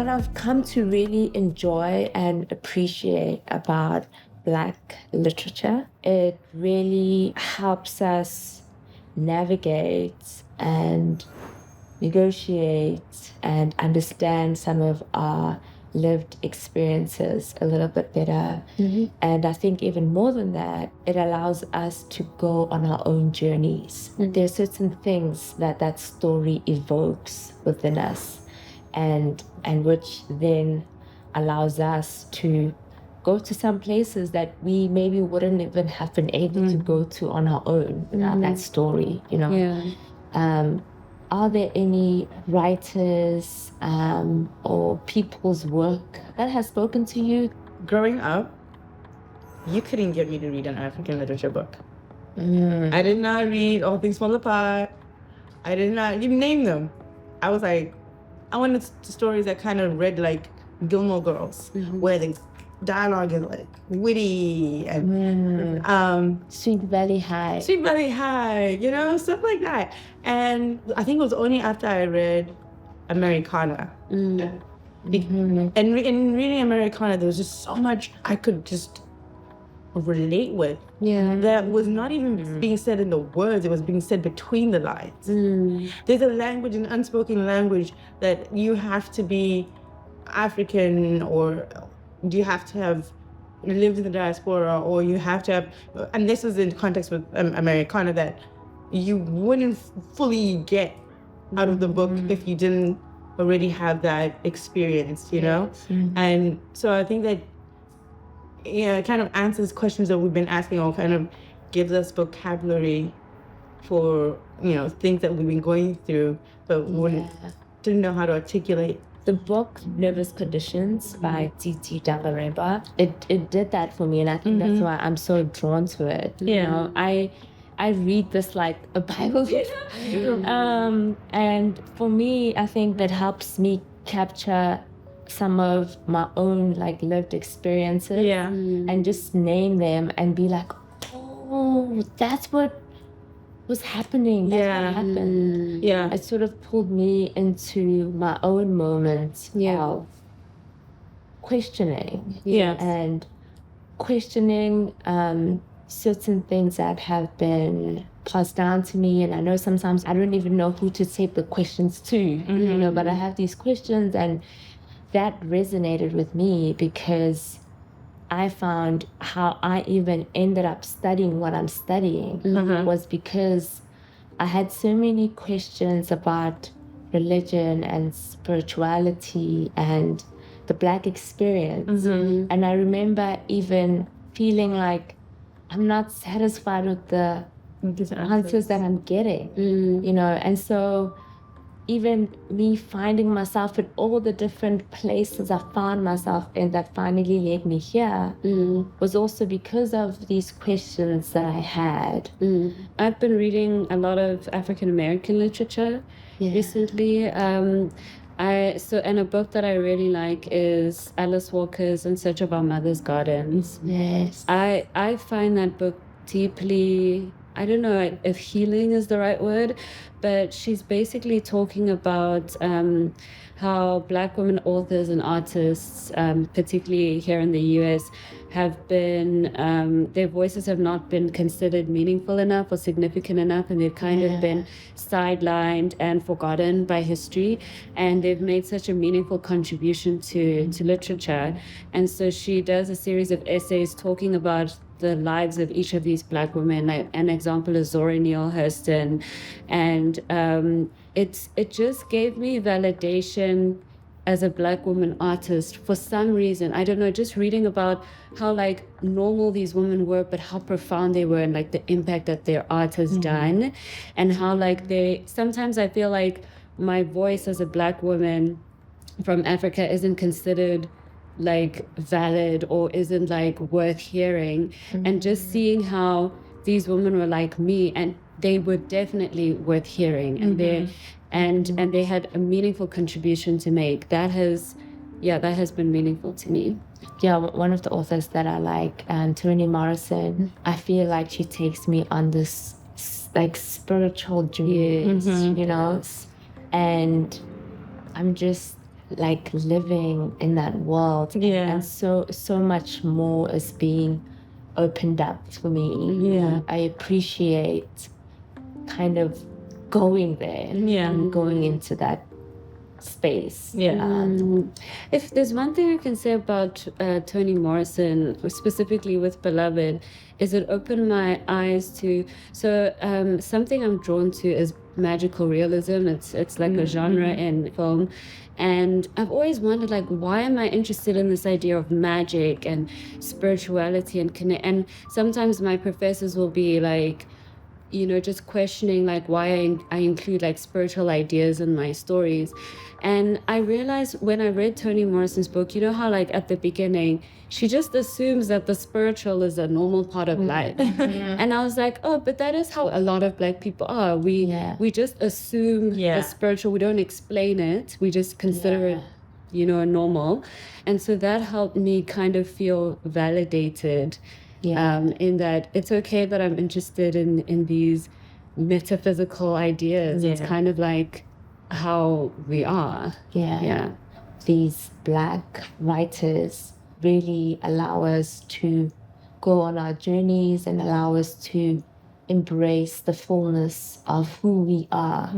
what I've come to really enjoy and appreciate about Black literature, it really helps us navigate and negotiate and understand some of our lived experiences a little bit better. And I think even more than that, it allows us to go on our own journeys. There are certain things that story evokes within us, and which then allows us to go to some places that we maybe wouldn't even have been able to go to on our own without that story, you know. Are there any writers or people's work that has spoken to you? Growing up, you couldn't get me to read an African literature book. I did not read All Things Fall Apart. I did not, you name them. I was like, I wanted stories that kind of read like Gilmore Girls, where the dialogue is like witty and Sweet Valley High. Sweet Valley High, you know, stuff like that. And I think it was only after I read Americanah. And in reading Americanah, there was just so much I could just relate with. That was not even being said in the words, it was being said between the lines. There's a language, an unspoken language, that you have to be African, or you have to have lived in the diaspora, or you have to have, and this is in context with Americana, that you wouldn't fully get out of the book if you didn't already have that experience, you know? And so I think that, it kind of answers questions that we've been asking, or kind of gives us vocabulary for, things that we've been going through, but didn't know how to articulate. The book Nervous Conditions by Titi Dabareba, it did that for me, and I think that's why I'm so drawn to it. You know, I read this like a Bible, and for me, I think that helps me capture some of my own like lived experiences, and just name them and be like, oh, that's what was happening. That's what happened. It sort of pulled me into my own moments of questioning. And questioning certain things that have been passed down to me. And I know sometimes I don't even know who to take the questions to, but I have these questions, and that resonated with me because I found how I even ended up studying what I'm studying was because I had so many questions about religion and spirituality and the Black experience. And I remember even feeling like I'm not satisfied with the answers that I'm getting, and so even me finding myself in all the different places I found myself in that finally led me here was also because of these questions that I had. I've been reading a lot of African American literature recently. And a book that I really like is Alice Walker's In Search of Our Mother's Gardens. I find that book deeply, I don't know if healing is the right word, but she's basically talking about how Black women authors and artists, particularly here in the US, have been, their voices have not been considered meaningful enough or significant enough, and they've kind of been sidelined and forgotten by history, and they've made such a meaningful contribution to literature. And so she does a series of essays talking about the lives of each of these Black women. Like, an example is Zora Neale Hurston, and it just gave me validation as a Black woman artist for some reason. I don't know, just reading about how like normal these women were, but how profound they were, and like the impact that their art has done, and how like sometimes I feel like my voice as a Black woman from Africa isn't considered like valid or isn't like worth hearing. And just seeing how these women were like me, and they were definitely worth hearing, and they had a meaningful contribution to make. That has been meaningful to me. One of the authors that I like, Toni Morrison, I feel like she takes me on this like spiritual journey, and I'm just like living in that world. Yeah. And so much more is being opened up for me. Yeah. I appreciate kind of going there and going into that space. Yeah. If there's one thing I can say about Toni Morrison, specifically with Beloved, is it opened my eyes to something I'm drawn to is magical realism. It's like a genre in film, and I've always wondered, like, why am I interested in this idea of magic and spirituality and connect? And sometimes my professors will be like, just questioning like why I include like spiritual ideas in my stories. And I realized when I read Toni Morrison's book, how like at the beginning, she just assumes that the spiritual is a normal part of life. And I was like, oh, but that is how a lot of Black people are. We just assume the spiritual, we don't explain it, we just consider it normal. And so that helped me kind of feel validated. In that it's okay that I'm interested in these metaphysical ideas. It's kind of like how we are. These Black writers really allow us to go on our journeys and allow us to embrace the fullness of who we are.